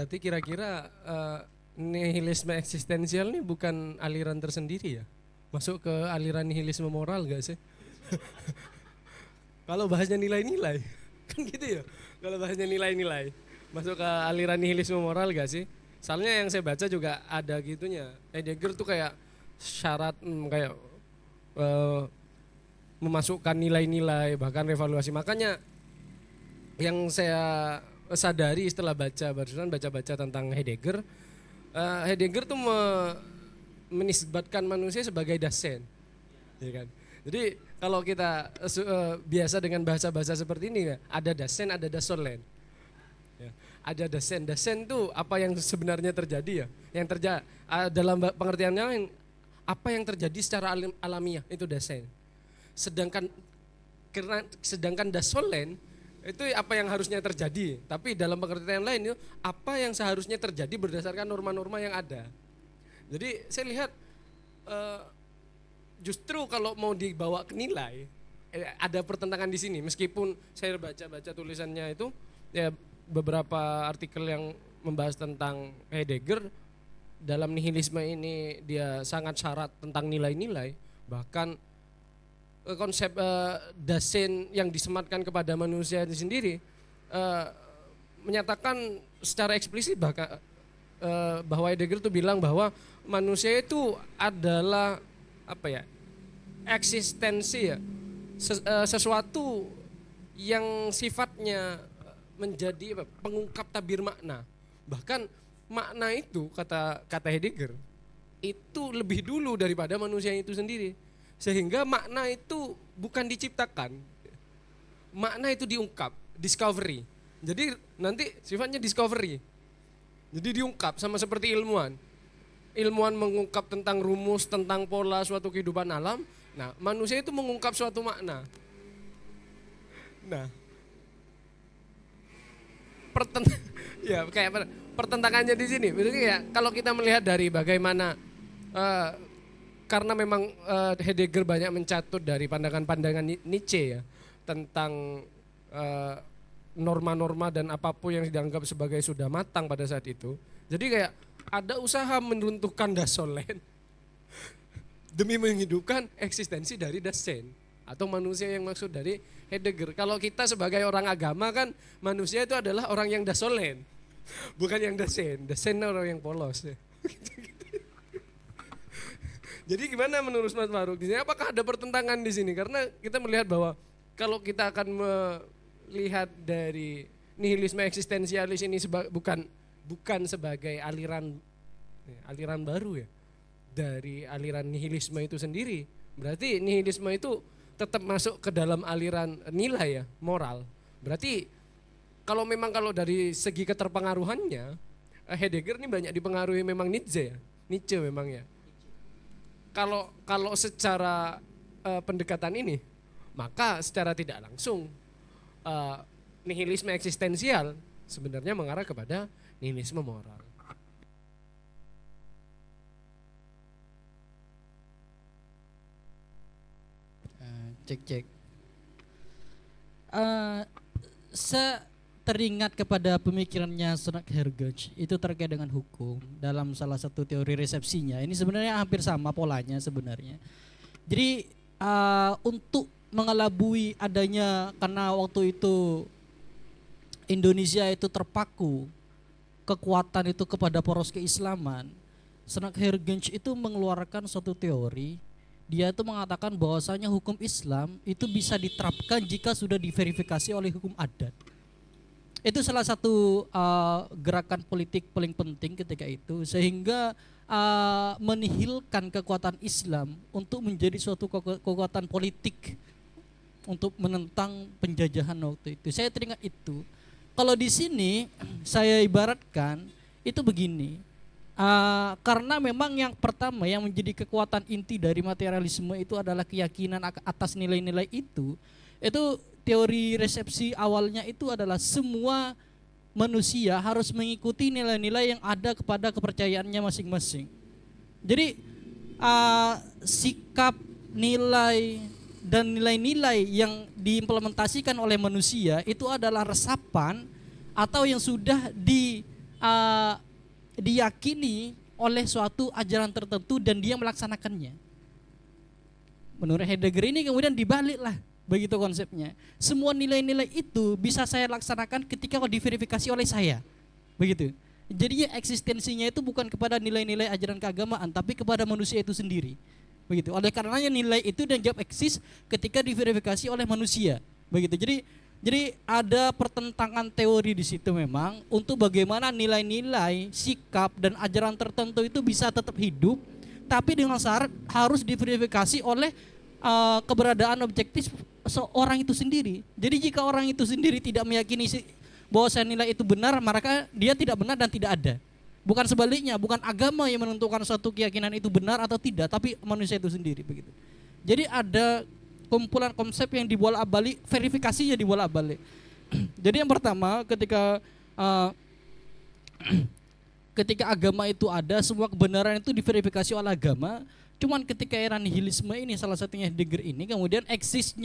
berarti kira-kira nihilisme eksistensial ini bukan aliran tersendiri ya? Masuk ke aliran nihilisme moral gak sih? Kalau bahasnya nilai-nilai, kan gitu ya. Kalau bahasnya nilai-nilai, masuk ke aliran nihilisme moral gak sih? Soalnya yang saya baca juga ada gitunya. Heidegger tuh kayak syarat kayak memasukkan nilai-nilai bahkan revaluasi. Makanya yang saya sadari setelah barusan baca-baca tentang Heidegger, Heidegger tuh menisbatkan manusia sebagai dasen, ya kan? Jadi kalau kita biasa dengan bahasa-bahasa seperti ini ya, ada dasen, ada dasolen. Ya, ada dasen tuh apa yang sebenarnya terjadi ya, yang terjadi dalam pengertian lain apa yang terjadi secara alamiah itu dasen. Sedangkan dasolen itu apa yang harusnya terjadi, tapi dalam pengertian lain itu apa yang seharusnya terjadi berdasarkan norma-norma yang ada. Jadi saya lihat justru kalau mau dibawa ke nilai ada pertentangan di sini. Meskipun saya baca-baca tulisannya itu ya beberapa artikel yang membahas tentang Heidegger dalam nihilisme ini dia sangat syarat tentang nilai-nilai, bahkan konsep dasen yang disematkan kepada manusia itu sendiri menyatakan secara eksplisit bahwa Heidegger itu bilang bahwa manusia itu adalah apa ya, eksistensi ya, sesuatu yang sifatnya menjadi pengungkap tabir makna. Bahkan makna itu kata Heidegger itu lebih dulu daripada manusia itu sendiri. Sehingga makna itu bukan diciptakan, makna itu diungkap, discovery. Jadi nanti sifatnya discovery, jadi diungkap sama seperti ilmuwan. Ilmuwan mengungkap tentang rumus, tentang pola suatu kehidupan alam. Nah manusia itu mengungkap suatu makna. Nah ya kayak pertentangannya di sini. Berarti ya kalau kita melihat dari bagaimana karena memang Heidegger banyak mencatut dari pandangan-pandangan Nietzsche ya tentang norma-norma dan apapun yang dianggap sebagai sudah matang pada saat itu. Jadi kayak ada usaha meruntuhkan dasolen demi menghidupkan eksistensi dari dasen atau manusia yang maksud dari Heidegger. Kalau kita sebagai orang agama kan manusia itu adalah orang yang dasolen, bukan yang dasen. Dasen orang yang polos. Jadi gimana menurut Mas Faruk? Di sini apakah ada pertentangan di sini? Karena kita melihat bahwa kalau kita akan melihat dari nihilisme eksistensialis ini bukan sebagai aliran baru ya dari aliran nihilisme itu sendiri. Berarti nihilisme itu tetap masuk ke dalam aliran nilai ya, moral. Berarti kalau dari segi keterpengaruhannya Heidegger ini banyak dipengaruhi memang Nietzsche ya. Nietzsche memang ya. Kalau secara pendekatan ini, maka secara tidak langsung nihilisme eksistensial sebenarnya mengarah kepada nihilisme moral. Cek. Saya teringat kepada pemikirannya Søren Kierkegaard itu terkait dengan hukum dalam salah satu teori resepsinya. Ini sebenarnya hampir sama polanya sebenarnya. Jadi untuk mengelabui adanya, karena waktu itu Indonesia itu terpaku kekuatan itu kepada poros keislaman, Søren Kierkegaard itu mengeluarkan suatu teori. Dia itu mengatakan bahwasanya hukum Islam itu bisa diterapkan jika sudah diverifikasi oleh hukum adat. Itu salah satu gerakan politik paling penting ketika itu, sehingga menihilkan kekuatan Islam untuk menjadi suatu kekuatan politik untuk menentang penjajahan waktu itu. Saya teringat itu. Kalau di sini saya ibaratkan itu begini. Karena memang yang pertama yang menjadi kekuatan inti dari materialisme itu adalah keyakinan atas nilai-nilai itu teori resepsi awalnya itu adalah semua manusia harus mengikuti nilai-nilai yang ada kepada kepercayaannya masing-masing. Jadi sikap, nilai dan nilai-nilai yang diimplementasikan oleh manusia itu adalah resapan atau yang sudah uh, diyakini oleh suatu ajaran tertentu dan dia melaksanakannya. Menurut Heidegger ini kemudian dibaliklah begitu konsepnya. Semua nilai-nilai itu bisa saya laksanakan ketika diverifikasi oleh saya. Begitu. Jadi eksistensinya itu bukan kepada nilai-nilai ajaran keagamaan tapi kepada manusia itu sendiri. Begitu. Oleh karenanya nilai itu dan dianggap eksis ketika diverifikasi oleh manusia. Begitu. Jadi ada pertentangan teori di situ memang untuk bagaimana nilai-nilai, sikap dan ajaran tertentu itu bisa tetap hidup tapi dengan syarat harus diverifikasi oleh keberadaan objektif seorang itu sendiri. Jadi jika orang itu sendiri tidak meyakini bahwa nilai itu benar, maka dia tidak benar dan tidak ada. Bukan sebaliknya, bukan agama yang menentukan suatu keyakinan itu benar atau tidak, tapi manusia itu sendiri begitu. Jadi ada kumpulan konsep yang dibolak-balik, verifikasinya dibolak-balik. Jadi yang pertama ketika agama itu ada, semua kebenaran itu diverifikasi oleh agama. Cuman ketika era nihilisme ini salah satunya Heidegger ini, kemudian eksis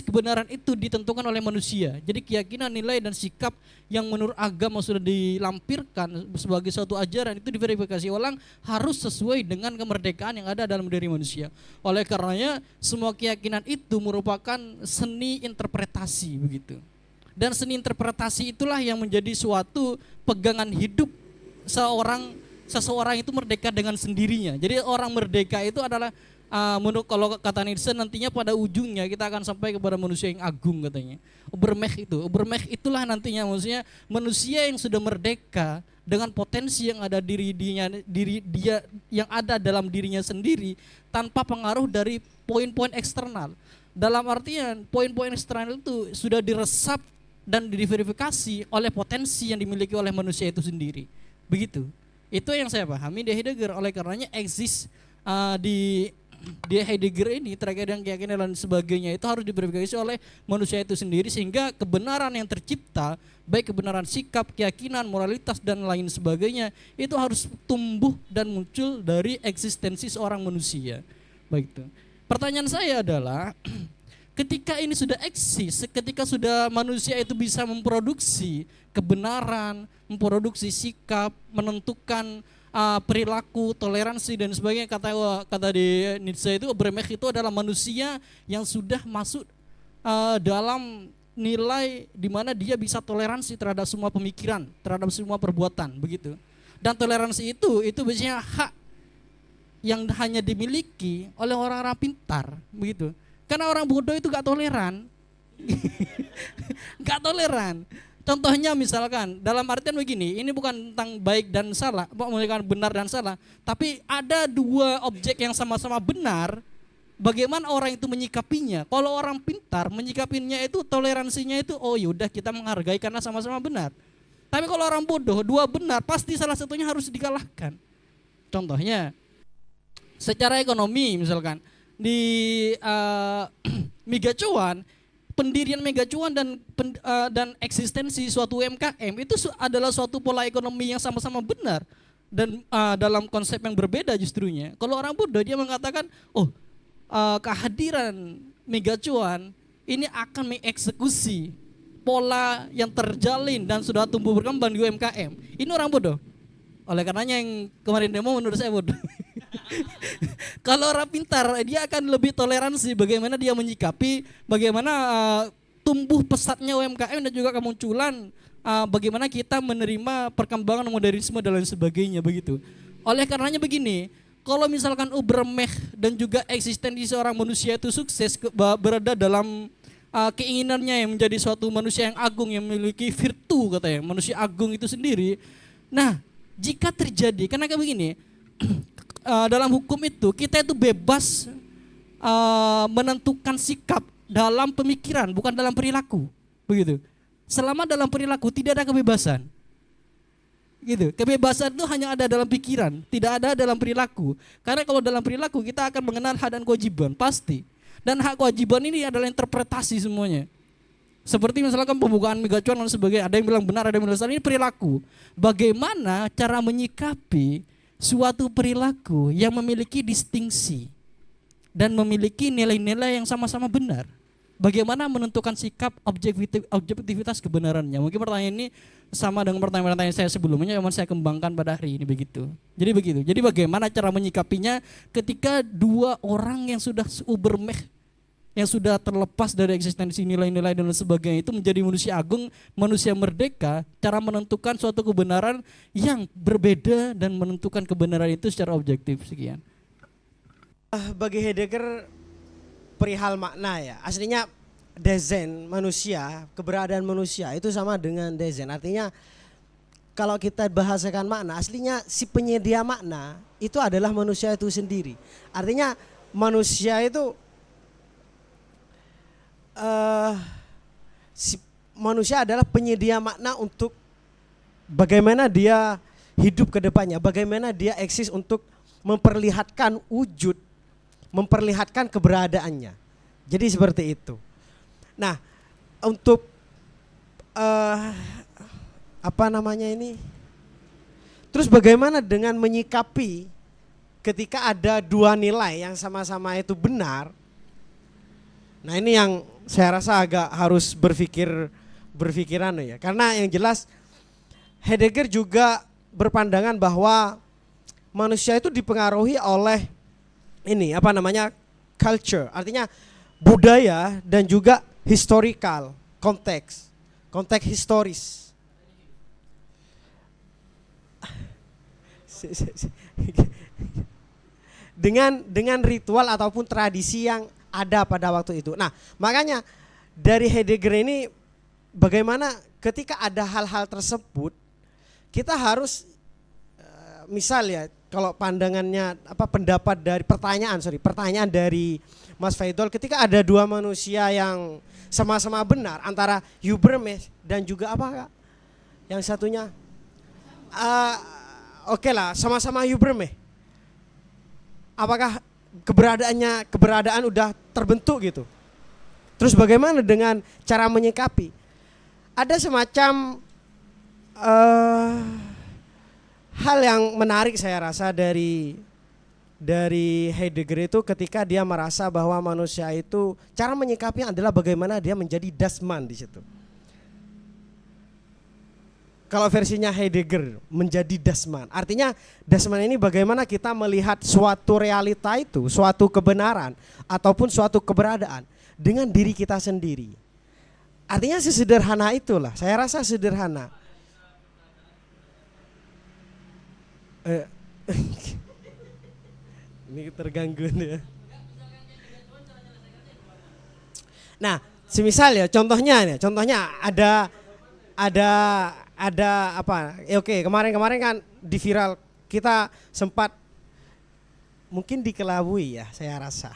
kebenaran itu ditentukan oleh manusia. Jadi keyakinan, nilai dan sikap yang menurut agama sudah dilampirkan sebagai suatu ajaran itu diverifikasi ulang harus sesuai dengan kemerdekaan yang ada dalam diri manusia. Oleh karenanya semua keyakinan itu merupakan seni interpretasi begitu. Dan seni interpretasi itulah yang menjadi suatu pegangan hidup seseorang itu merdeka dengan sendirinya. Jadi orang merdeka itu adalah menurut kalau kata Nietzsche nantinya pada ujungnya kita akan sampai kepada manusia yang agung katanya. Ubermech itulah nantinya maksudnya manusia yang sudah merdeka dengan potensi yang ada dia yang ada dalam dirinya sendiri tanpa pengaruh dari poin-poin eksternal. Dalam artian poin-poin eksternal itu sudah diresap dan diverifikasi oleh potensi yang dimiliki oleh manusia itu sendiri. Begitu. Itu yang saya pahami di Heidegger. Oleh karenanya eksis di Heidegger ini terkait dengan keyakinan dan sebagainya itu harus diverifikasi oleh manusia itu sendiri sehingga kebenaran yang tercipta baik kebenaran sikap, keyakinan, moralitas dan lain sebagainya itu harus tumbuh dan muncul dari eksistensi seorang manusia. Baik itu. Pertanyaan saya adalah ketika ini sudah eksis, ketika sudah manusia itu bisa memproduksi kebenaran, memproduksi sikap, menentukan perilaku, toleransi dan sebagainya, kata di Nietzsche itu Ubermech itu adalah manusia yang sudah masuk dalam nilai di mana dia bisa toleransi terhadap semua pemikiran, terhadap semua perbuatan begitu. Dan toleransi itu biasanya hak yang hanya dimiliki oleh orang-orang pintar begitu. Karena orang bodoh itu gak toleran. Gak toleran. Contohnya misalkan dalam artian begini, ini bukan tentang baik dan salah, bukan benar dan salah, tapi ada dua objek yang sama-sama benar, bagaimana orang itu menyikapinya. Kalau orang pintar menyikapinya itu toleransinya itu oh yaudah kita menghargai karena sama-sama benar. Tapi kalau orang bodoh dua benar pasti salah satunya harus dikalahkan. Contohnya secara ekonomi misalkan di Megacuan, pendirian Megacuan dan eksistensi suatu UMKM itu adalah suatu pola ekonomi yang sama-sama benar dan dalam konsep yang berbeda justrunya. Kalau orang bodoh dia mengatakan, kehadiran Megacuan ini akan mengeksekusi pola yang terjalin dan sudah tumbuh berkembang di UMKM. Ini orang bodoh. Oleh karenanya yang kemarin demo menurut saya bodoh. Kalau orang pintar dia akan lebih toleransi bagaimana dia menyikapi bagaimana tumbuh pesatnya UMKM dan juga kemunculan bagaimana kita menerima perkembangan modernisme dan lain sebagainya begitu. Oleh karenanya begini, kalau misalkan Ubermech dan juga eksistensi seorang manusia itu sukses berada dalam keinginannya yang menjadi suatu manusia yang agung yang memiliki virtu katanya, manusia agung itu sendiri. Nah, jika terjadi karena kayak begini, dalam hukum itu kita itu bebas menentukan sikap dalam pemikiran bukan dalam perilaku begitu. Selama dalam perilaku tidak ada kebebasan gitu. Kebebasan itu hanya ada dalam pikiran, tidak ada dalam perilaku. Karena kalau dalam perilaku kita akan mengenal hak dan kewajiban pasti. Dan hak kewajiban ini adalah interpretasi semuanya. Seperti misalkan pembukaan Megacuan dan sebagainya, ada yang bilang benar, ada yang bilang salah, ini perilaku. Bagaimana cara menyikapi suatu perilaku yang memiliki distingsi dan memiliki nilai-nilai yang sama-sama benar. bagaimana menentukan sikap objektivitas kebenarannya. Mungkin pertanyaan ini sama dengan pertanyaan-pertanyaan saya sebelumnya, yang saya kembangkan pada hari ini begitu. Jadi begitu. Jadi bagaimana cara menyikapinya ketika dua orang yang sudah ubermeh, yang sudah terlepas dari eksistensi nilai-nilai dan sebagainya itu menjadi manusia agung, manusia merdeka, cara menentukan suatu kebenaran yang berbeda dan menentukan kebenaran itu secara objektif. Sekian. Bagi Heidegger perihal makna ya, aslinya Dasein manusia, keberadaan manusia itu sama dengan Dasein. Artinya kalau kita bahasakan makna, aslinya si penyedia makna itu adalah manusia itu sendiri. Artinya manusia itu manusia adalah penyedia makna untuk bagaimana dia hidup ke depannya, bagaimana dia eksis untuk memperlihatkan wujud, memperlihatkan keberadaannya. Jadi seperti itu. Nah, untuk terus bagaimana dengan menyikapi ketika ada dua nilai yang sama-sama itu benar? Nah, ini yang saya rasa agak harus berpikiran ya. Karena yang jelas Heidegger juga berpandangan bahwa manusia itu dipengaruhi oleh culture, artinya budaya dan juga historical, konteks historis. Dengan ritual ataupun tradisi yang ada pada waktu itu. Nah, makanya dari Heidegger ini bagaimana ketika ada hal-hal tersebut kita harus misal ya, kalau pandangannya pertanyaan dari Mas Faidol, ketika ada dua manusia yang sama-sama benar antara Habermas dan juga apa Kak? Yang satunya sama-sama Habermas. Apakah keberadaan udah terbentuk gitu? Terus bagaimana dengan cara menyikapi? Ada semacam hal yang menarik saya rasa dari Heidegger itu ketika dia merasa bahwa manusia itu cara menyikapinya adalah bagaimana dia menjadi dasman di situ. Kalau versinya Heidegger menjadi dasman, artinya dasman ini bagaimana kita melihat suatu realita itu, suatu kebenaran ataupun suatu keberadaan dengan diri kita sendiri. Artinya sesederhana itulah, saya rasa sederhana. Ini terganggu nih ya. Nah, semisal ya contohnya ada apa? Oke, kemarin kan di viral kita sempat mungkin dikelabui ya, saya rasa.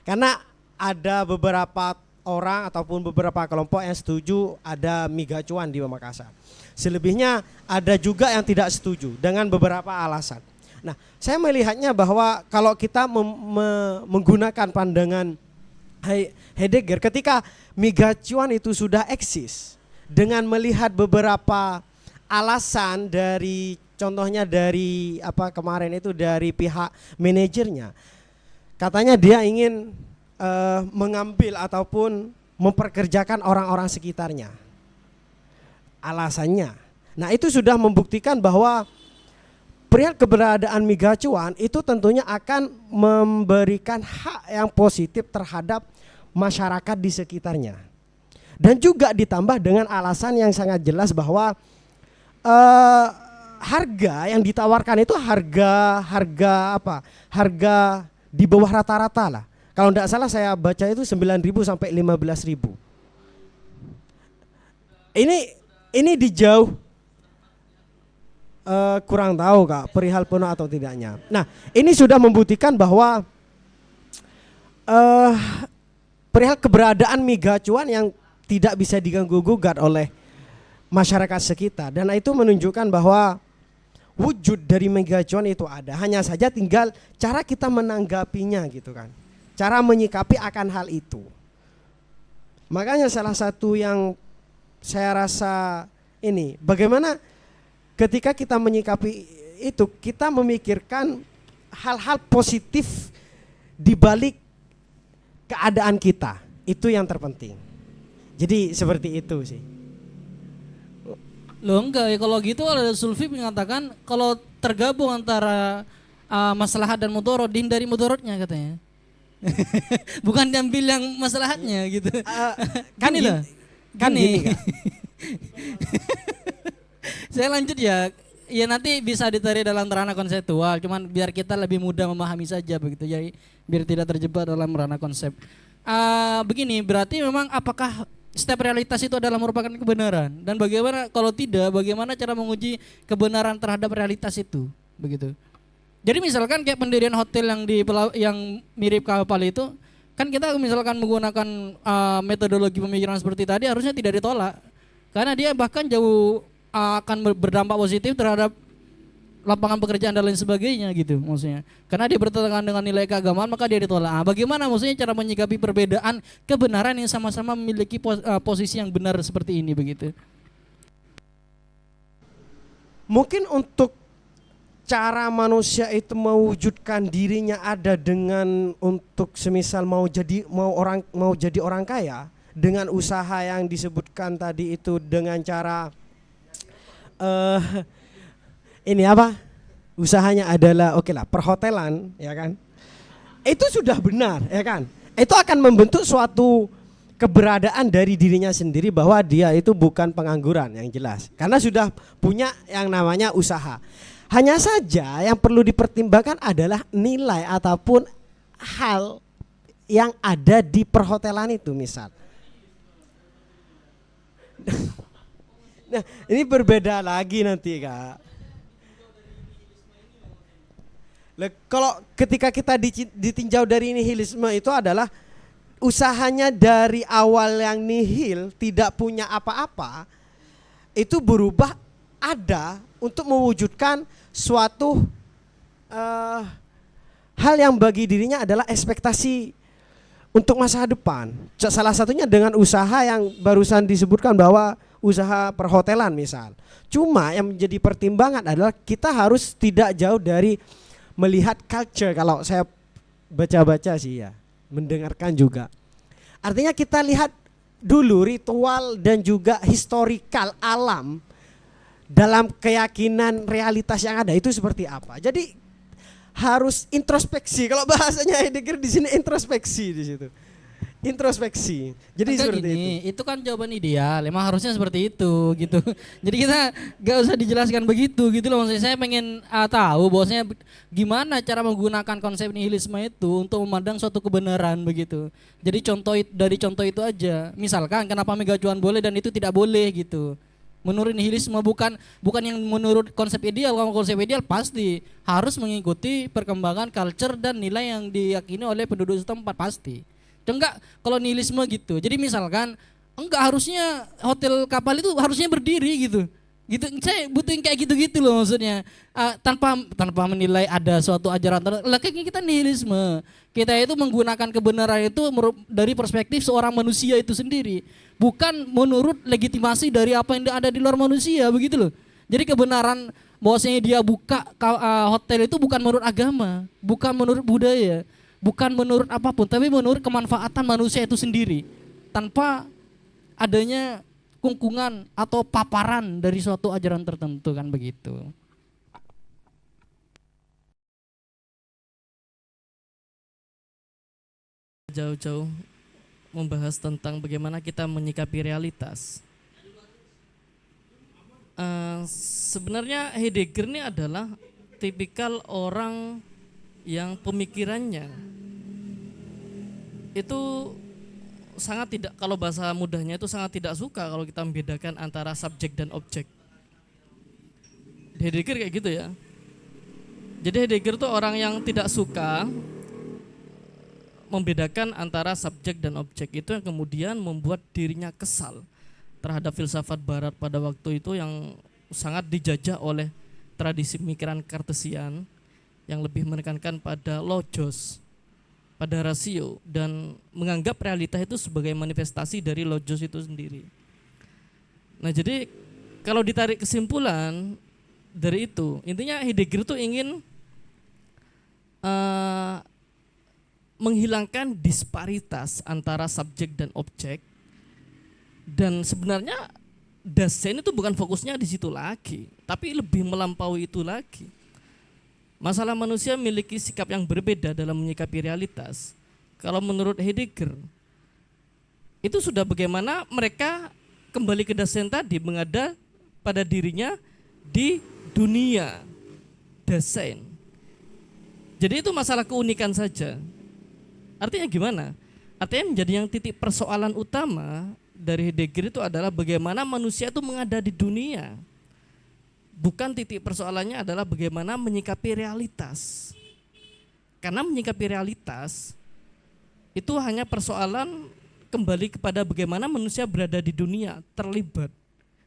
Karena ada beberapa orang ataupun beberapa kelompok yang setuju ada miga cuan di Makassar. Selebihnya ada juga yang tidak setuju dengan beberapa alasan. Nah, saya melihatnya bahwa kalau kita menggunakan pandangan Heidegger, ketika miga cuan itu sudah eksis, dengan melihat beberapa alasan dari contohnya dari kemarin itu dari pihak manajernya, katanya dia ingin mengambil ataupun memperkerjakan orang-orang sekitarnya. Alasannya. Nah, itu sudah membuktikan bahwa perihal keberadaan miga cuan itu tentunya akan memberikan hak yang positif terhadap masyarakat di sekitarnya. Dan juga ditambah dengan alasan yang sangat jelas bahwa harga yang ditawarkan itu harga di bawah rata-rata lah. Kalau tidak salah saya baca itu 9.000 sampai 15.000. Ini dijauh kurang tahu Kak perihal penuh atau tidaknya. Nah, ini sudah membuktikan bahwa perihal keberadaan miga cuan yang tidak bisa diganggu-gugat oleh masyarakat sekitar, dan itu menunjukkan bahwa wujud dari miga cuan itu ada, hanya saja tinggal cara kita menanggapinya gitu kan, cara menyikapi akan hal itu. Makanya salah satu yang saya rasa ini bagaimana ketika kita menyikapi itu kita memikirkan hal-hal positif di balik keadaan kita. itu yang terpenting. Jadi seperti itu sih. Loh enggak ya, kalau gitu ada Sulfi mengatakan kalau tergabung antara maslahat dan mudarat, dihindari mudaratnya katanya. Bukan diambil yang maslahatnya gitu. Kan Gini loh. kan gini, Kak. Saya lanjut ya. Ya nanti bisa ditarik dalam ranah konseptual, cuman biar kita lebih mudah memahami saja begitu. Jadi biar tidak terjebak dalam ranah konsep. Begini, berarti memang apakah setiap realitas itu adalah merupakan kebenaran, dan bagaimana kalau tidak, bagaimana cara menguji kebenaran terhadap realitas itu, begitu. Jadi misalkan kayak pendirian hotel yang yang mirip kapal itu, kan kita misalkan menggunakan metodologi pemikiran seperti tadi harusnya tidak ditolak, karena dia bahkan jauh akan berdampak positif terhadap lapangan pekerjaan dan lain sebagainya gitu maksudnya. Karena dia bertentangan dengan nilai keagamaan maka dia ditolak. Bagaimana maksudnya cara menyikapi perbedaan kebenaran yang sama-sama memiliki posisi yang benar seperti ini begitu? Mungkin untuk cara manusia itu mewujudkan dirinya ada dengan untuk semisal mau jadi orang kaya dengan usaha yang disebutkan tadi itu, dengan cara ini apa? Usahanya adalah perhotelan, ya kan? Itu sudah benar, ya kan? Itu akan membentuk suatu keberadaan dari dirinya sendiri bahwa dia itu bukan pengangguran yang jelas. Karena sudah punya yang namanya usaha. Hanya saja yang perlu dipertimbangkan adalah nilai ataupun hal yang ada di perhotelan itu misal. Nah, ini berbeda lagi nanti, Kak. Kalau ketika kita ditinjau dari nihilisme itu adalah usahanya dari awal yang nihil, tidak punya apa-apa, itu berubah ada untuk mewujudkan suatu hal yang bagi dirinya adalah ekspektasi untuk masa depan. Salah satunya dengan usaha yang barusan disebutkan bahwa usaha perhotelan misal. Cuma yang menjadi pertimbangan adalah kita harus tidak jauh dari melihat culture. Kalau saya baca-baca sih ya, mendengarkan juga. Artinya kita lihat dulu ritual dan juga historikal alam dalam keyakinan realitas yang ada itu seperti apa. Jadi harus introspeksi. Kalau bahasanya Heidegger di sini introspeksi di situ. Introspeksi. Jadi Enggak seperti gini, itu. itu kan jawaban ideal. Emang harusnya seperti itu gitu. Jadi kita gak usah dijelaskan begitu gitu loh. Maksudnya saya pengen tahu bahwasanya gimana cara menggunakan konsep nihilisme itu untuk memandang suatu kebenaran begitu. Jadi dari contoh itu aja. Misalkan kenapa megacuan boleh dan itu tidak boleh gitu. Menurut nihilisme bukan yang menurut konsep ideal. Kalau konsep ideal pasti harus mengikuti perkembangan culture dan nilai yang diyakini oleh penduduk setempat pasti. Enggak, kalau nihilisme gitu. Jadi misalkan enggak harusnya hotel kapal itu harusnya berdiri gitu. Gitu, saya butuhin kayak gitu-gitu loh maksudnya. Tanpa menilai ada suatu ajaran tertentu. Lah kayak kita nihilisme. Kita itu menggunakan kebenaran itu dari perspektif seorang manusia itu sendiri, bukan menurut legitimasi dari apa yang ada di luar manusia begitu loh. Jadi kebenaran bahwasanya dia buka hotel itu bukan menurut agama, bukan menurut budaya, bukan menurut apapun, tapi menurut kemanfaatan manusia itu sendiri, tanpa adanya kungkungan atau paparan dari suatu ajaran tertentu kan begitu. Jauh-jauh membahas tentang bagaimana kita menyikapi realitas. Sebenarnya Heidegger ini adalah tipikal orang yang pemikirannya itu sangat tidak, kalau bahasa mudahnya itu sangat tidak suka kalau kita membedakan antara subjek dan objek. Heidegger kayak gitu ya. Jadi Heidegger itu orang yang tidak suka membedakan antara subjek dan objek. Itu yang kemudian membuat dirinya kesal terhadap filsafat barat pada waktu itu yang sangat dijajah oleh tradisi pemikiran Kartesian yang lebih menekankan pada logos, pada rasio, dan menganggap realitas itu sebagai manifestasi dari logos itu sendiri. Nah, jadi kalau ditarik kesimpulan dari itu, intinya Heidegger itu ingin menghilangkan disparitas antara subjek dan objek. Dan sebenarnya Dasein itu bukan fokusnya di situ lagi, tapi lebih melampaui itu lagi. Masalah manusia memiliki sikap yang berbeda dalam menyikapi realitas. Kalau menurut Heidegger, itu sudah bagaimana mereka kembali ke Dasein tadi, mengada pada dirinya di dunia Dasein. Jadi itu masalah keunikan saja. Artinya gimana? Artinya menjadi yang titik persoalan utama dari Heidegger itu adalah bagaimana manusia itu mengada di dunia. Bukan titik persoalannya adalah bagaimana menyikapi realitas. Karena menyikapi realitas itu hanya persoalan kembali kepada bagaimana manusia berada di dunia, terlibat,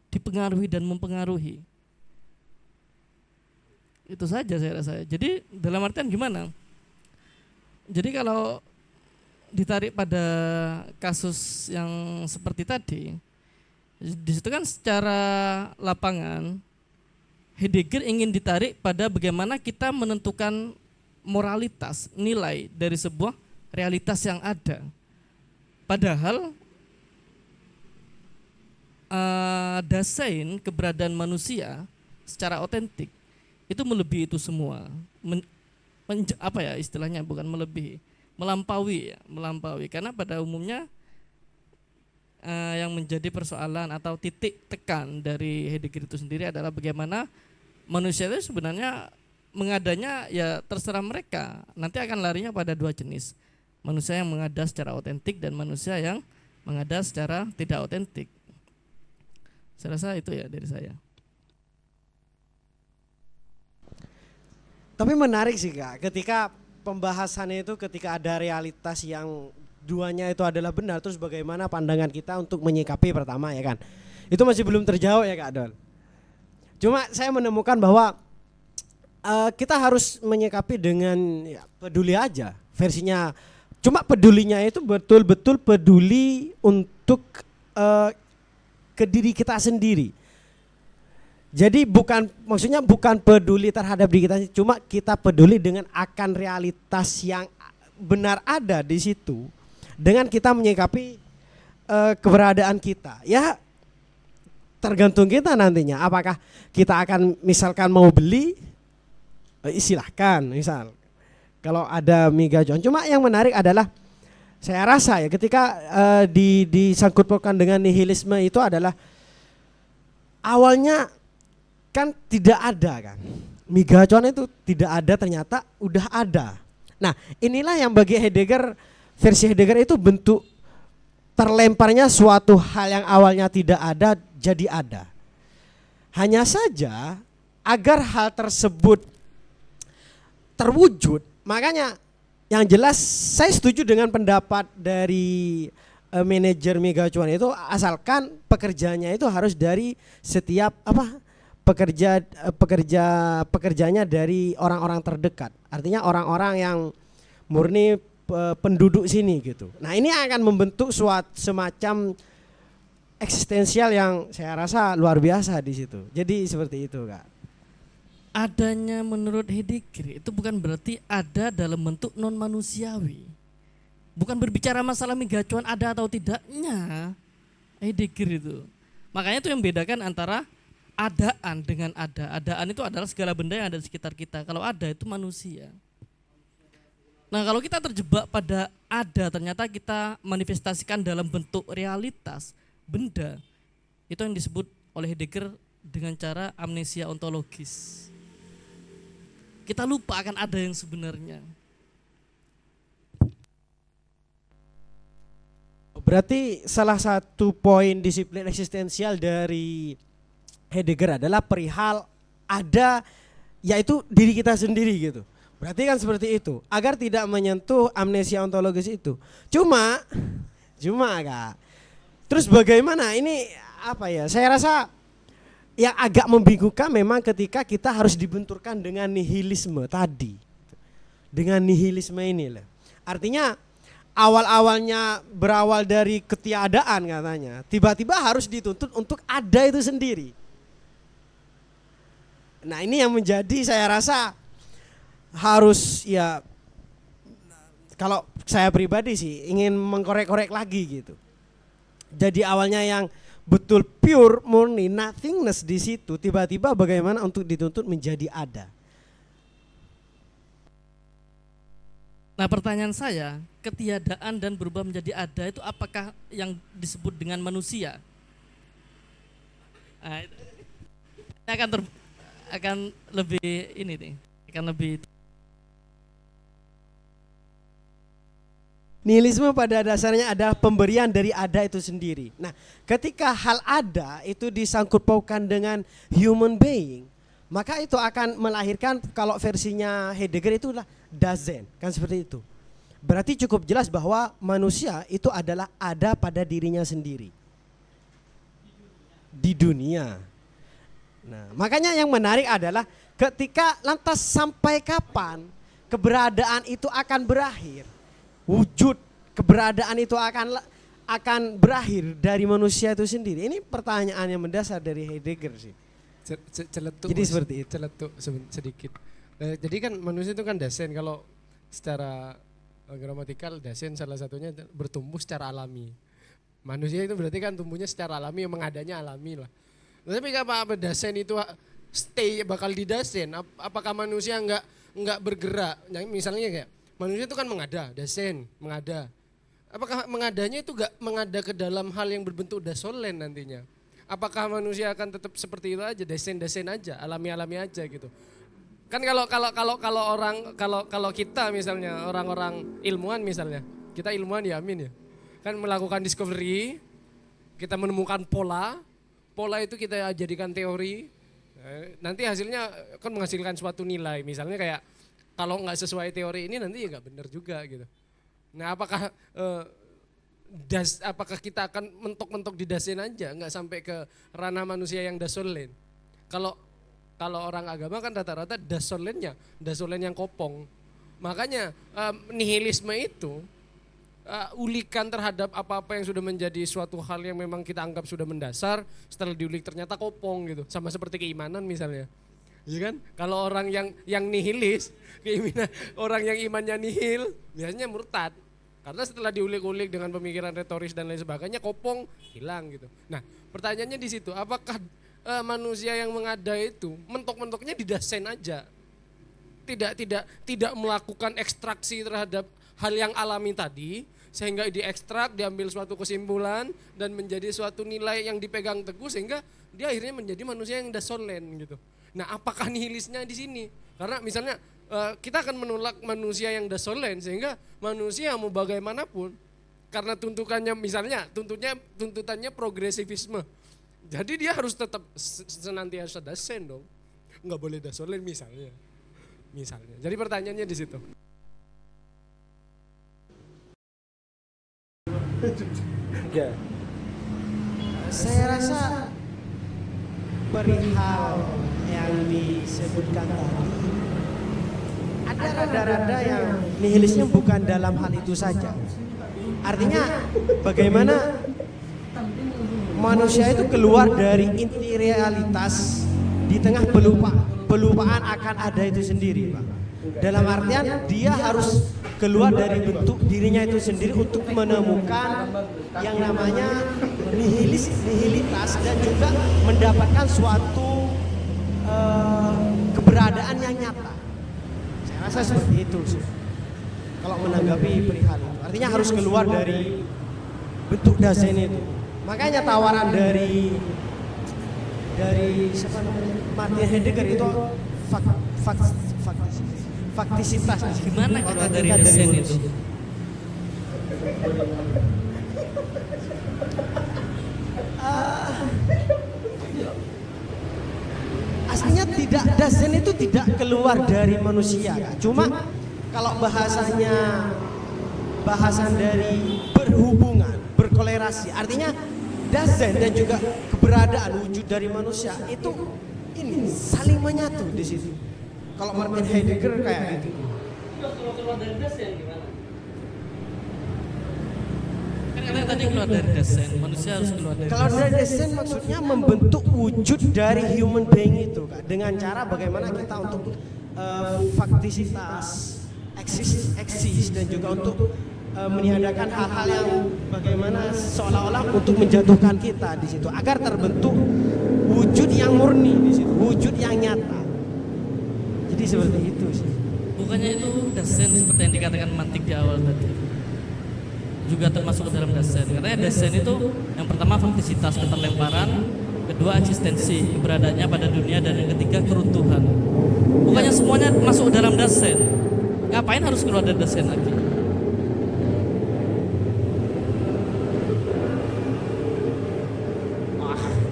dipengaruhi dan mempengaruhi. Itu saja saya rasa. Jadi dalam artian gimana? Jadi kalau ditarik pada kasus yang seperti tadi, di situ kan secara lapangan Heidegger ingin ditarik pada bagaimana kita menentukan moralitas, nilai dari sebuah realitas yang ada. Padahal Dasein, keberadaan manusia secara otentik itu melebihi itu semua. Apa ya istilahnya, bukan melebihi, melampaui. Karena pada umumnya yang menjadi persoalan atau titik tekan dari Heidegger itu sendiri adalah bagaimana manusia itu sebenarnya mengadanya ya terserah mereka. Nanti akan larinya pada dua jenis. Manusia yang mengada secara otentik dan manusia yang mengada secara tidak otentik. Saya rasa itu ya dari saya. Tapi menarik sih Kak, ketika pembahasannya itu ketika ada realitas yang duanya itu adalah benar, terus bagaimana pandangan kita untuk menyikapi pertama ya kan. Itu masih belum terjawab ya Kak Don. Cuma saya menemukan bahwa kita harus menyikapi dengan ya, peduli aja versinya. Cuma pedulinya itu betul-betul peduli untuk ke diri kita sendiri. Jadi maksudnya bukan peduli terhadap diri kita, cuma kita peduli dengan akan realitas yang benar ada di situ. Dengan kita menyikapi keberadaan kita. Ya tergantung kita nantinya. Apakah kita akan misalkan mau beli, silahkan misal. Kalau ada Migajon. Cuma yang menarik adalah saya rasa ya ketika disangkut pautkan dengan nihilisme itu adalah awalnya kan tidak ada kan. Migajon itu tidak ada, ternyata udah ada. Nah inilah yang bagi Heidegger, versi Heidegger itu bentuk terlemparnya suatu hal yang awalnya tidak ada jadi ada. Hanya saja agar hal tersebut terwujud, makanya yang jelas saya setuju dengan pendapat dari manajer Migacuan itu, asalkan pekerjaannya itu harus dari setiap pekerjanya dari orang-orang terdekat. Artinya orang-orang yang murni penduduk sini gitu. Nah, ini akan membentuk semacam eksistensial yang saya rasa luar biasa di situ. Jadi seperti itu, Kak. Adanya menurut Heidegger itu bukan berarti ada dalam bentuk non manusiawi. Bukan berbicara masalah Migacuan ada atau tidaknya Heidegger itu. Makanya itu yang membedakan antara adaan dengan ada. Adaan itu adalah segala benda yang ada di sekitar kita. Kalau ada itu manusia. Nah, kalau kita terjebak pada ada, ternyata kita manifestasikan dalam bentuk realitas benda. Itu yang disebut oleh Heidegger dengan cara amnesia ontologis. Kita lupa akan ada yang sebenarnya. Berarti salah satu poin disiplin eksistensial dari Heidegger adalah perihal ada, yaitu diri kita sendiri gitu. Berarti kan seperti itu, agar tidak menyentuh amnesia ontologis itu. Cuma Kak, terus bagaimana ini apa ya, saya rasa yang agak membingungkan memang ketika kita harus dibenturkan dengan nihilisme tadi. Dengan nihilisme ini lah. Artinya awal-awalnya berawal dari ketiadaan katanya, tiba-tiba harus dituntut untuk ada itu sendiri. Nah, ini yang menjadi saya rasa harus ya kalau saya pribadi sih ingin mengkorek-korek lagi gitu. Jadi awalnya yang betul pure murni nothingness di situ, tiba-tiba bagaimana untuk dituntut menjadi ada. Nah, pertanyaan saya, ketiadaan dan berubah menjadi ada itu apakah yang disebut dengan manusia? Nah, ini akan lebih ini nih, akan lebih. Nihilisme pada dasarnya adalah pemberian dari ada itu sendiri. Nah, ketika hal ada itu disangkut pautkan dengan human being, maka itu akan melahirkan, kalau versinya Heidegger itulah Dasein, kan seperti itu. Berarti cukup jelas bahwa manusia itu adalah ada pada dirinya sendiri di dunia. Nah, makanya yang menarik adalah ketika lantas sampai kapan keberadaan itu akan berakhir. Wujud keberadaan itu akan berakhir dari manusia itu sendiri. Ini pertanyaan yang mendasar dari Heidegger sih. Celetuk. Jadi seperti itu. Celetuk sedikit. Jadi kan manusia itu kan Dasein, kalau secara gramatikal Dasein salah satunya bertumbuh secara alami. Manusia itu berarti kan tumbuhnya secara alami, yang mengadanya alami lah. Tapi apa Dasein itu stay bakal di Dasein? Apakah manusia nggak bergerak? Misalnya kayak manusia itu kan mengada, Dasein, mengada. Apakah mengadanya itu gak mengada ke dalam hal yang berbentuk dasolen nantinya? Apakah manusia akan tetap seperti itu aja, Dasein aja, alami aja gitu? Kan kalau kita misalnya orang-orang ilmuwan misalnya, kita ilmuwan ya amin ya, kan melakukan discovery, kita menemukan pola itu kita jadikan teori, nanti hasilnya kan menghasilkan suatu nilai, misalnya kayak kalau nggak sesuai teori ini nanti ya nggak benar juga gitu. Nah, apakah apakah kita akan mentok-mentok di Dasein aja, nggak sampai ke ranah manusia yang dasolen? Kalau orang agama kan rata-rata dasolen yang kopong. Makanya nihilisme itu ulikan terhadap apa-apa yang sudah menjadi suatu hal yang memang kita anggap sudah mendasar, setelah diulik ternyata kopong gitu. Sama seperti keimanan misalnya. Iya kan? Kalau orang yang nihilis, orang yang imannya nihil, biasanya murtad. Karena setelah diulik-ulik dengan pemikiran retoris dan lain sebagainya, kopong, hilang gitu. Nah, pertanyaannya di situ, apakah manusia yang mengada itu mentok-mentoknya di Dasein aja? Tidak melakukan ekstraksi terhadap hal yang alami tadi, sehingga diekstrak, diambil suatu kesimpulan dan menjadi suatu nilai yang dipegang teguh, sehingga dia akhirnya menjadi manusia yang dasolen gitu. Nah, apakah nihilisnya di sini? Karena misalnya kita akan menolak manusia yang dasolen, sehingga manusia mau bagaimanapun, karena tuntutannya progresivisme. Jadi dia harus tetap senantiasa Dasein dong, nggak boleh dasolen misalnya. Jadi pertanyaannya di situ. Ya. Saya rasa perihal yang disebutkan tadi ada rada-rada yang nihilisnya bukan dalam hal itu saja. Artinya bagaimana manusia itu keluar dari inti realitas di tengah pelupaan akan ada itu sendiri, Pak. Dalam artian dia harus keluar dari bentuk dirinya itu sendiri untuk menemukan yang namanya nihilitas dan juga mendapatkan suatu keberadaan yang nyata. Saya rasa seperti itu sih. Kalau menanggapi perihal itu, artinya harus keluar dari bentuk Dasein itu. Makanya tawaran dari siapa namanya, Martin Heidegger itu faktisitas. Gimana kalau dari Dasein itu? Aslinya tidak, Dasein itu tidak keluar dari manusia, cuma kalau bahasan dari berhubungan, berkolerasi, artinya Dasein dan juga keberadaan wujud dari manusia itu ini saling menyatu di situ. Kalau Martin Heidegger kayak gitu. Kalau keluar dari Dasein gimana? Kan tadi keluar dari Dasein, manusia harus keluar dari. Kalau dari Dasein maksudnya membentuk wujud dari human being itu, Kak, dengan cara bagaimana kita untuk faktisitas, eksis dan juga untuk meniadakan hal-hal yang bagaimana seolah-olah untuk menjatuhkan kita di situ agar terbentuk wujud yang murni di situ, wujud yang nyata. Jadi seperti itu sih. Bukannya itu dasen seperti yang dikatakan Mantik di awal tadi, juga termasuk ke dalam dasen. Katanya dasen itu yang pertama faktisitas, keterlemparan, kedua eksistensi, keberadaannya pada dunia, dan yang ketiga keruntuhan. Bukannya semuanya masuk dalam dasen? Ngapain harus keluar dari dasen lagi?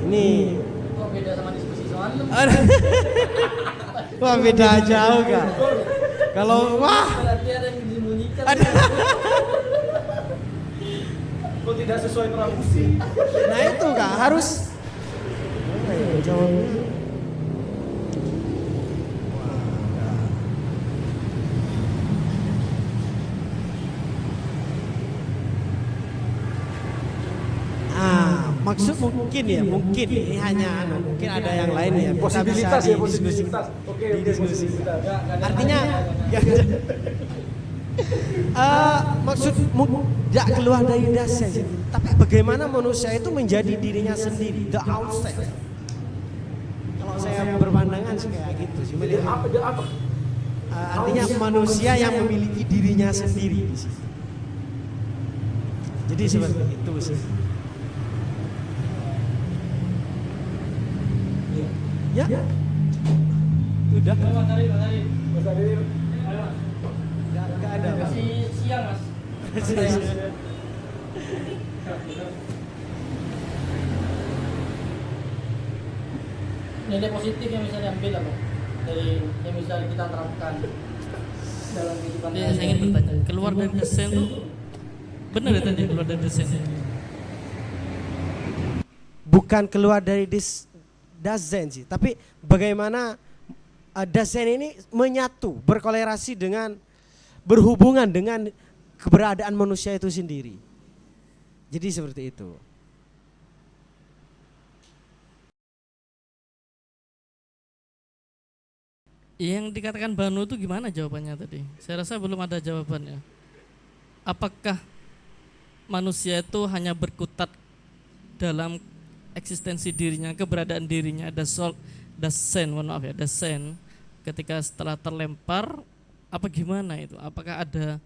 Ini Kok beda sama diskusi soalnya? wah beda jauh kan. Kalau wah Berarti ada yang disembunyikan. Kok tidak sesuai pramusi? nah itu kak harus jawabnya. Maksud mungkin ya, mungkin ini hanya mungkin ada yang lain ya. Kita Posibilitas bisa ya, posibilitas. Oke, didiskusi. posibilitas. Artinya maksud tidak keluar dari dasen, tapi bagaimana manusia itu menjadi dirinya sendiri, the outside. Kalau saya berpandangan sih kayak gitu sih. Dia apa? Artinya manusia yang memiliki dirinya sendiri di situ. Jadi seperti itu sih. Ya. Udah. Mas Ari. Mas Ari, Enggak ada. Pak. Masih siang, Mas. Nilai positif yang bisa diambil apa? Dari yang bisa kita terapkan dalam kehidupan Ya, saya ingin bertanya, keluar dari dasen itu benar ya tadi keluar dari dasen? Bukan keluar dari dazen sih, tapi bagaimana dazen ini menyatu, berkolerasi dengan, berhubungan dengan keberadaan manusia itu sendiri. Jadi seperti itu. Yang dikatakan Banu itu gimana jawabannya tadi? Saya rasa belum ada jawabannya. Apakah manusia itu hanya berkutat dalam eksistensi dirinya, keberadaan dirinya, dasen, mohon maaf ya, dasen, ketika setelah terlempar, apa gimana itu? Apakah ada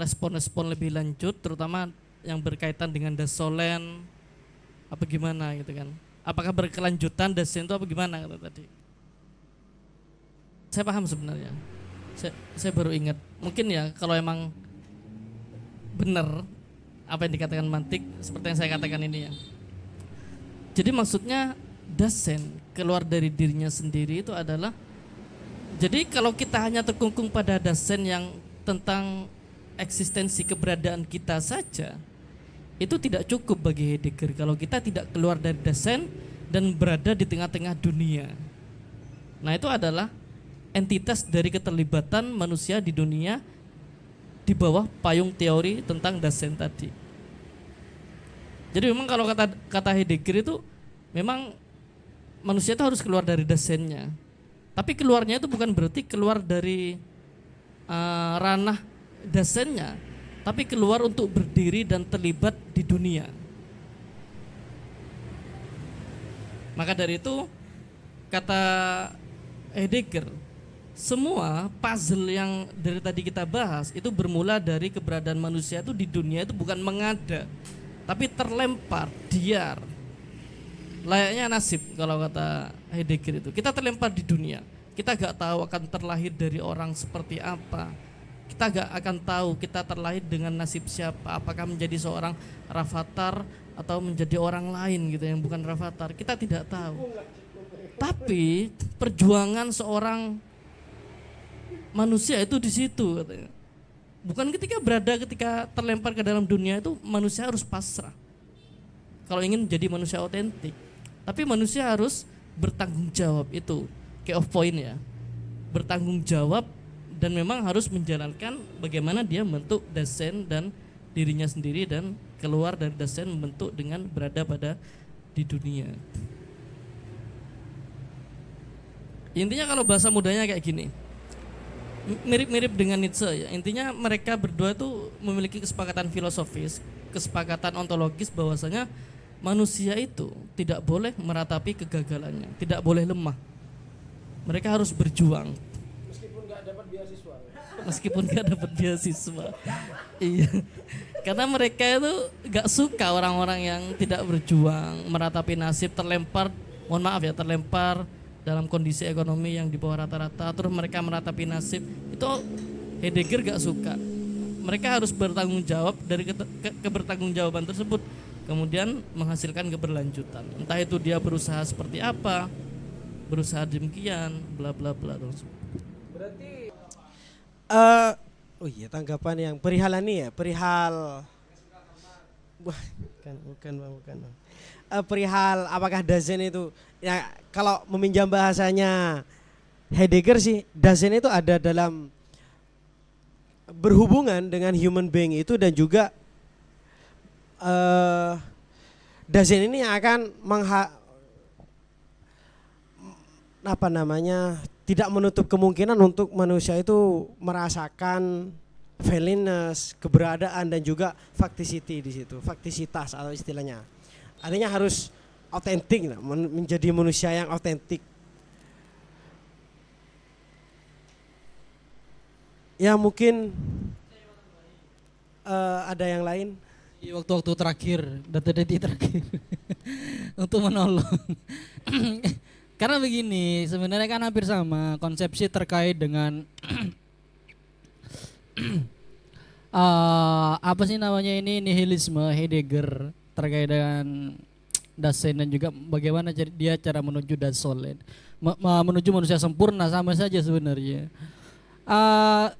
respon-respon lebih lanjut, terutama yang berkaitan dengan dasolen, apa gimana gitu kan? Apakah berkelanjutan dasen itu apa gimana kata tadi? Saya paham sebenarnya. Saya baru ingat. Mungkin ya kalau emang benar apa yang dikatakan Mantik seperti yang saya katakan ini ya. Jadi maksudnya dasen keluar dari dirinya sendiri itu adalah, jadi kalau kita hanya terkungkung pada dasen yang tentang eksistensi keberadaan kita saja, itu tidak cukup bagi Heidegger kalau kita tidak keluar dari dasen dan berada di tengah-tengah dunia. Nah itu adalah entitas dari keterlibatan manusia di dunia di bawah payung teori tentang dasen tadi. Jadi memang kalau kata Heidegger itu memang manusia itu harus keluar dari dasennya. Tapi keluarnya itu bukan berarti keluar dari ranah dasennya, tapi keluar untuk berdiri dan terlibat di dunia. Maka dari itu kata Heidegger, semua puzzle yang dari tadi kita bahas itu bermula dari keberadaan manusia itu di dunia itu bukan mengada, tapi terlempar, diar. Layaknya nasib kalau kata Heidegger itu. Kita terlempar di dunia. Kita gak tahu akan terlahir dari orang seperti apa. Kita gak akan tahu kita terlahir dengan nasib siapa. Apakah menjadi seorang Rafathar atau menjadi orang lain gitu yang bukan Rafathar. Kita tidak tahu. Tapi perjuangan seorang manusia itu di situ katanya. Bukan ketika terlempar ke dalam dunia itu manusia harus pasrah. Kalau ingin menjadi manusia otentik, tapi manusia harus bertanggung jawab, itu key of point ya. Bertanggung jawab dan memang harus menjalankan bagaimana dia membentuk dasen dan dirinya sendiri dan keluar dari dasen membentuk dengan berada pada di dunia. Intinya kalau bahasa mudanya kayak gini. mirip-mirip dengan Nietzsche ya. Intinya mereka berdua tuh memiliki kesepakatan filosofis, kesepakatan ontologis bahwasanya manusia itu tidak boleh meratapi kegagalannya, tidak boleh lemah. Mereka harus berjuang Meskipun nggak dapat beasiswa. meskipun gak dapat beasiswa. Iya. Karena mereka itu gak suka orang-orang yang tidak berjuang, meratapi nasib, terlempar, mohon maaf ya, terlempar dalam kondisi ekonomi yang di bawah rata-rata, terus mereka meratapi nasib. Itu Heidegger gak suka. Mereka harus bertanggung jawab, dari kebertanggungjawaban tersebut kemudian menghasilkan keberlanjutan. Entah itu dia berusaha seperti apa, berusaha demikian, bla bla bla. Berarti Oh iya, tanggapan yang perihalan ini ya, perihal bukan. Perihal apakah Dasein itu ya, kalau meminjam bahasanya Heidegger sih, Dasein itu ada dalam berhubungan dengan human being itu, dan juga Dasein ini akan tidak menutup kemungkinan untuk manusia itu merasakan validness, keberadaan, dan juga facticity di situ, faktisitas atau istilahnya. Artinya harus autentik, menjadi manusia yang autentik. Ya mungkin ada yang lain. Di waktu-waktu terakhir, detik-detik terakhir untuk menolong. Karena begini, sebenarnya kan hampir sama konsepsi terkait dengan apa sih namanya ini, nihilisme Heidegger terkait dengan Dasein, dan juga bagaimana dia cara menuju Dasein, menuju manusia sempurna, sama saja sebenarnya.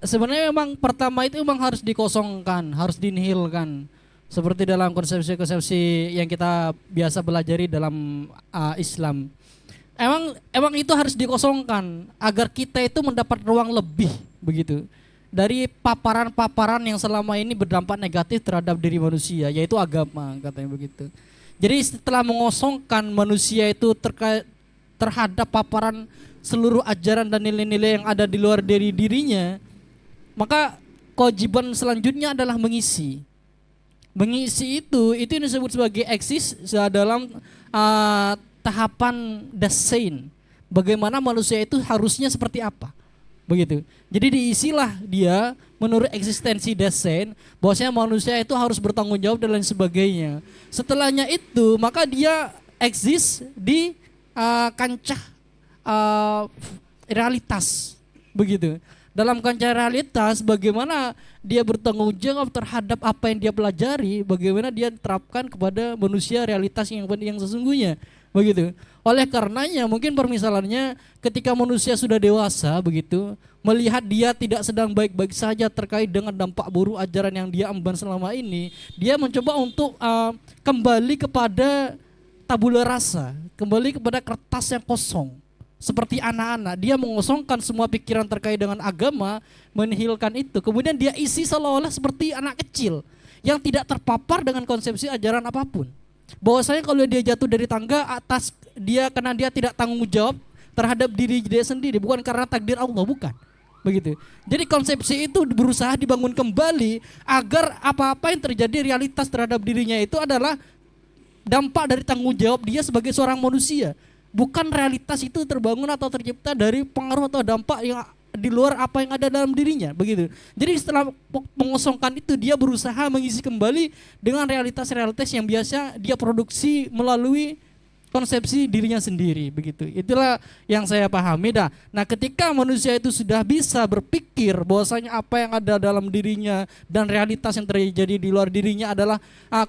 Sebenarnya memang pertama itu memang harus dikosongkan, harus dinihilkan. Seperti dalam konsepsi-konsepsi yang kita biasa belajari dalam Islam. Emang itu harus dikosongkan agar kita itu mendapat ruang lebih begitu dari paparan-paparan yang selama ini berdampak negatif terhadap diri manusia, yaitu agama, katanya begitu. Jadi setelah mengosongkan manusia itu terhadap paparan seluruh ajaran dan nilai-nilai yang ada di luar dari dirinya, maka kewajiban selanjutnya adalah mengisi. Mengisi itu yang disebut sebagai eksis dalam tahapan Dasein. Bagaimana manusia itu harusnya seperti apa, begitu. Jadi diisilah dia menurut eksistensi Dasein, bahwasanya manusia itu harus bertanggung jawab dan lain sebagainya. Setelahnya itu maka dia eksis di kancah realitas, begitu. Dalam kancah realitas, bagaimana dia bertanggung jawab terhadap apa yang dia pelajari, bagaimana dia terapkan kepada manusia realitas yang sesungguhnya, begitu. Oleh karenanya mungkin permisalannya ketika manusia sudah dewasa begitu, melihat dia tidak sedang baik-baik saja terkait dengan dampak buruk ajaran yang dia emban selama ini, dia mencoba untuk kembali kepada tabula rasa, kembali kepada kertas yang kosong. Seperti anak-anak, dia mengosongkan semua pikiran terkait dengan agama, menihilkan itu. Kemudian dia isi seolah-olah seperti anak kecil yang tidak terpapar dengan konsepsi ajaran apapun. Bahwasanya kalau dia jatuh dari tangga atas dia, karena dia tidak tanggung jawab terhadap diri dia sendiri, bukan karena takdir Allah, bukan. Begitu. Jadi konsepsi itu berusaha dibangun kembali agar apa-apa yang terjadi realitas terhadap dirinya itu adalah dampak dari tanggung jawab dia sebagai seorang manusia. Bukan realitas itu terbangun atau tercipta dari pengaruh atau dampak yang di luar apa yang ada dalam dirinya, begitu. Jadi setelah mengosongkan itu, dia berusaha mengisi kembali dengan realitas-realitas yang biasa dia produksi melalui konsepsi dirinya sendiri, begitu. Itulah yang saya pahami dah. Nah, ketika manusia itu sudah bisa berpikir bahwasanya apa yang ada dalam dirinya dan realitas yang terjadi di luar dirinya adalah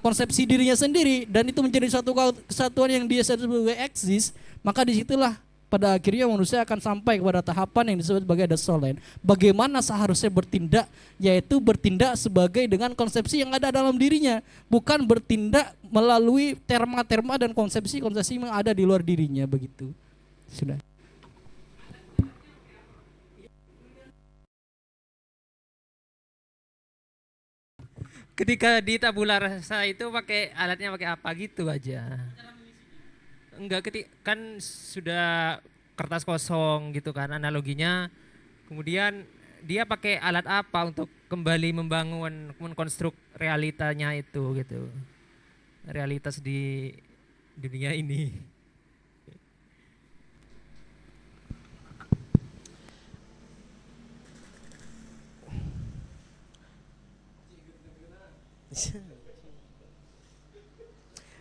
konsepsi dirinya sendiri, dan itu menjadi satu kesatuan yang dia sebut sebagai eksis, maka disitulah pada akhirnya manusia akan sampai kepada tahapan yang disebut sebagai Dasein. Bagaimana seharusnya bertindak, yaitu bertindak sebagai dengan konsepsi yang ada dalam dirinya, bukan bertindak melalui terma-terma dan konsepsi-konsepsi yang ada di luar dirinya, begitu. Sudah. Ketika di tabula rasa itu alatnya pakai apa gitu aja. Enggak, kan sudah kertas kosong gitu kan analoginya. Kemudian dia pakai alat apa untuk kembali membangun, mengkonstruk realitanya itu gitu. Realitas di dunia ini.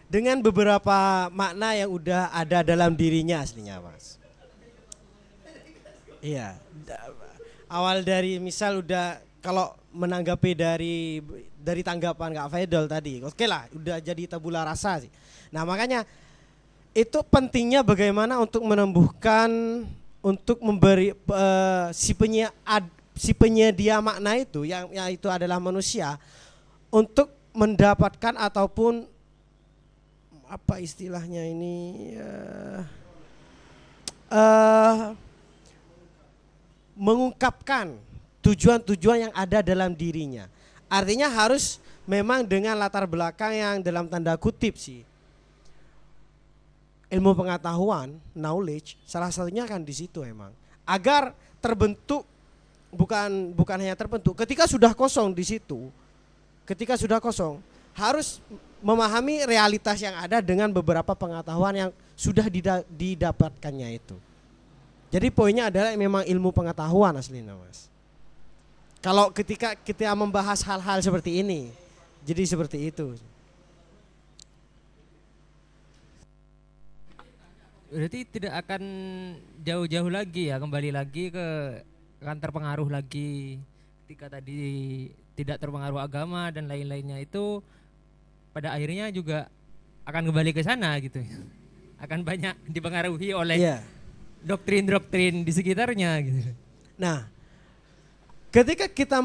Dengan beberapa makna yang udah ada dalam dirinya aslinya, Mas. Iya, awal dari misal udah kalau menanggapi dari tanggapan Kak Faidol tadi, oke lah, udah jadi tabula rasa sih. Nah makanya itu pentingnya bagaimana untuk menumbuhkan, untuk memberi si penyedia makna itu yang itu adalah manusia untuk mendapatkan ataupun apa istilahnya ini mengungkapkan tujuan-tujuan yang ada dalam dirinya. Artinya harus memang dengan latar belakang yang dalam tanda kutip sih. Ilmu pengetahuan, knowledge, salah satunya kan di situ emang. Agar terbentuk bukan hanya terbentuk, ketika sudah kosong di situ. Ketika sudah kosong, harus memahami realitas yang ada dengan beberapa pengetahuan yang sudah didapatkannya itu. Jadi poinnya adalah memang ilmu pengetahuan aslinya, Mas. Kalau ketika kita membahas hal-hal seperti ini, jadi seperti itu. Berarti tidak akan jauh-jauh lagi ya, kembali lagi akan terpengaruh lagi ketika tadi tidak terpengaruh agama dan lain-lainnya itu pada akhirnya juga akan kembali ke sana gitu. Akan banyak dipengaruhi oleh doktrin-doktrin di sekitarnya gitu. Nah, ketika kita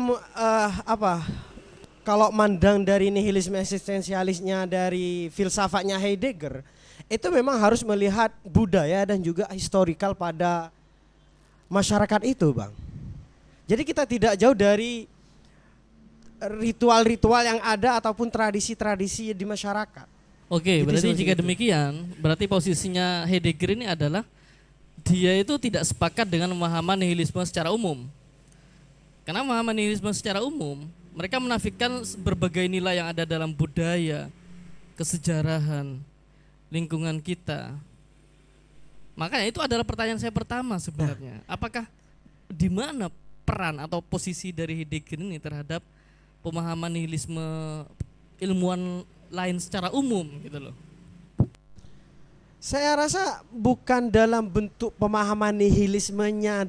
kalau mandang dari nihilisme eksistensialisnya dari filsafatnya Heidegger, itu memang harus melihat budaya dan juga historikal pada masyarakat itu, Bang. Jadi kita tidak jauh dari ritual-ritual yang ada ataupun tradisi-tradisi di masyarakat. Oke, Jadi berarti seperti jika itu. demikian, berarti posisinya Heidegger ini adalah dia itu tidak sepakat dengan pemahaman nihilisme secara umum. Karena pemahaman nihilisme secara umum, mereka menafikan berbagai nilai yang ada dalam budaya, kesejarahan, lingkungan kita. Makanya itu adalah pertanyaan saya pertama sebenarnya. Apakah di mana peran atau posisi dari Heidegger ini terhadap pemahaman nihilisme ilmuwan lain secara umum gitu loh? Saya rasa bukan dalam bentuk pemahaman nihilismenya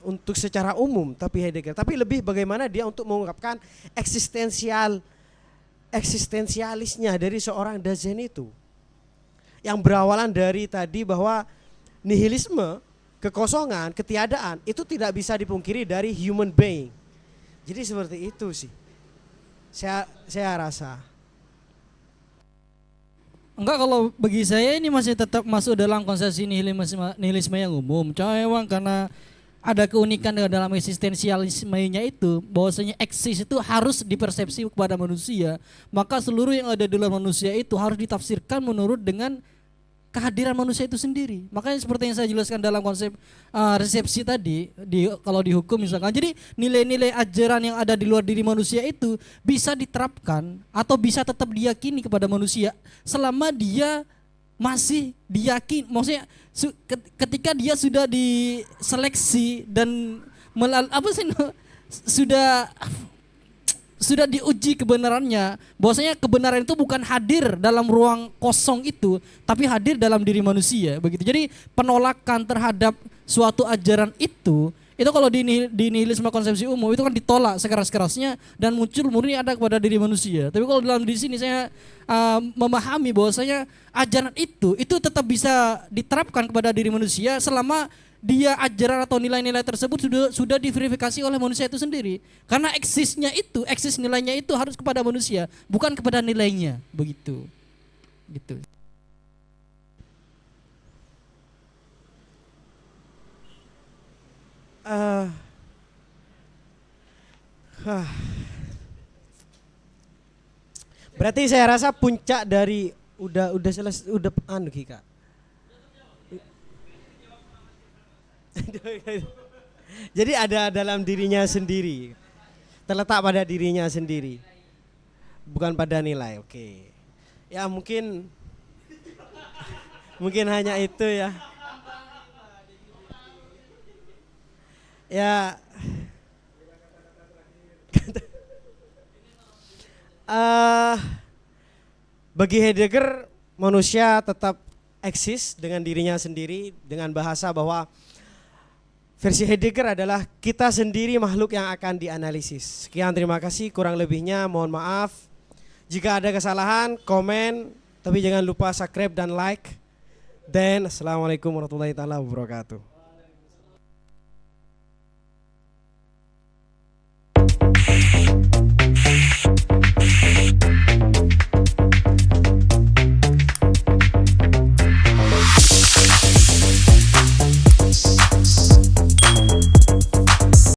untuk secara umum tapi Heidegger, tapi lebih bagaimana dia untuk mengungkapkan eksistensialisnya dari seorang Dasein itu. Yang berawalan dari tadi bahwa nihilisme, kekosongan, ketiadaan itu tidak bisa dipungkiri dari human being. Jadi seperti itu sih. Saya rasa. Enggak, kalau bagi saya ini masih tetap masuk dalam konsepsi nihilisme yang umum. Cuma memang karena ada keunikan dalam eksistensialismenya itu, bahwasanya eksis itu harus dipersepsi kepada manusia. Maka seluruh yang ada di dalam manusia itu harus ditafsirkan menurut dengan kehadiran manusia itu sendiri. Makanya seperti yang saya jelaskan dalam konsep resepsi tadi, kalau dihukum misalkan. Jadi nilai-nilai ajaran yang ada di luar diri manusia itu bisa diterapkan atau bisa tetap diyakini kepada manusia selama dia masih diyakini. Maksudnya ketika dia sudah diseleksi dan sudah diuji kebenarannya, bahwasanya kebenaran itu bukan hadir dalam ruang kosong itu, tapi hadir dalam diri manusia, begitu. Jadi penolakan terhadap suatu ajaran itu kalau di nihilisme konsepsi umum itu kan ditolak sekeras-kerasnya dan muncul murni ada kepada diri manusia. Tapi kalau dalam di sini saya memahami bahwasanya ajaran itu tetap bisa diterapkan kepada diri manusia selama dia ajaran atau nilai-nilai tersebut sudah diverifikasi oleh manusia itu sendiri. Karena eksis nilainya itu harus kepada manusia, bukan kepada nilainya, begitu. Gitu. Berarti saya rasa puncak dari udah selesai, udah Kak. Jadi ada dalam dirinya sendiri. Terletak pada dirinya sendiri. Bukan pada nilai. Oke. Ya mungkin hanya itu ya. Ya. Bagi Heidegger manusia tetap eksis dengan dirinya sendiri dengan bahasa bahwa versi Heidegger adalah kita sendiri makhluk yang akan dianalisis. Sekian, terima kasih, kurang lebihnya mohon maaf. Jika ada kesalahan komen, tapi jangan lupa subscribe dan like. Dan assalamualaikum warahmatullahi taala wabarakatuh.